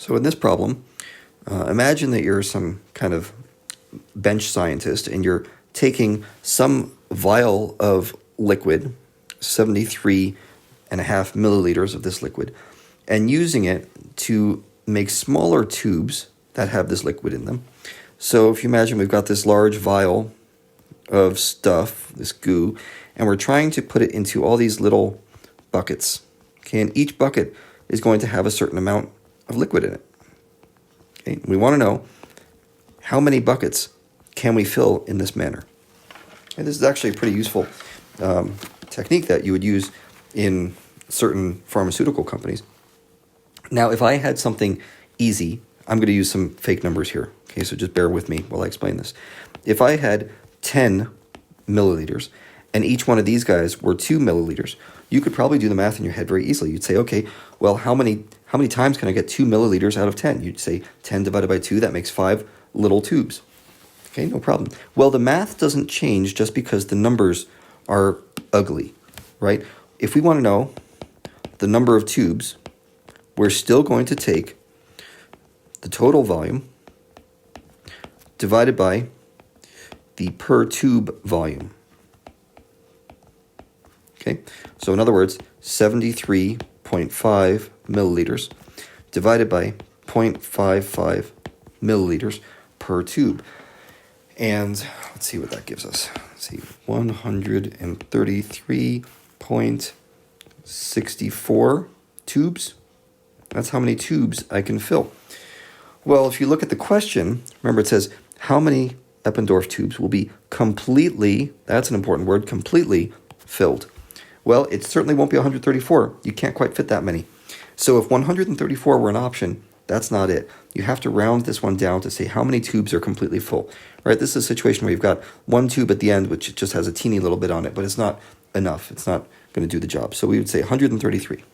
So in this problem, imagine that you're some kind of bench scientist and you're taking some vial of liquid, 73.5 milliliters of this liquid, and using it to make smaller tubes that have this liquid in them. So if you imagine we've got this large vial of stuff, this goo, and we're trying to put it into all these little buckets. Okay, and each bucket is going to have a certain amount of liquid in it. Okay, we want to know how many buckets can we fill in this manner. And this is actually a pretty useful technique that you would use in certain pharmaceutical companies. Now, if I had something easy, I'm going to use some fake numbers here. Okay, so just bear with me while I explain this. If I had 10 milliliters and each one of these guys were 2 milliliters, you could probably do the math in your head very easily. You'd say, okay, well, how many times can I get 2 milliliters out of 10? You'd say 10 divided by 2, that makes 5 little tubes. Okay, no problem. Well, the math doesn't change just because the numbers are ugly, right? If we want to know the number of tubes, we're still going to take the total volume divided by the per tube volume. Okay, so in other words, 73.5 milliliters divided by 0.55 milliliters per tube. And let's see what that gives us. Let's see, 133.64 tubes. That's how many tubes I can fill. Well, if you look at the question, remember it says how many Eppendorf tubes will be completely, that's an important word, completely filled. Well, it certainly won't be 134. You can't quite fit that many. So if 134 were an option, that's not it. You have to round this one down to say how many tubes are completely full. Right? This is a situation where you've got one tube at the end, which just has a teeny little bit on it, but it's not enough. It's not going to do the job. So we would say 133.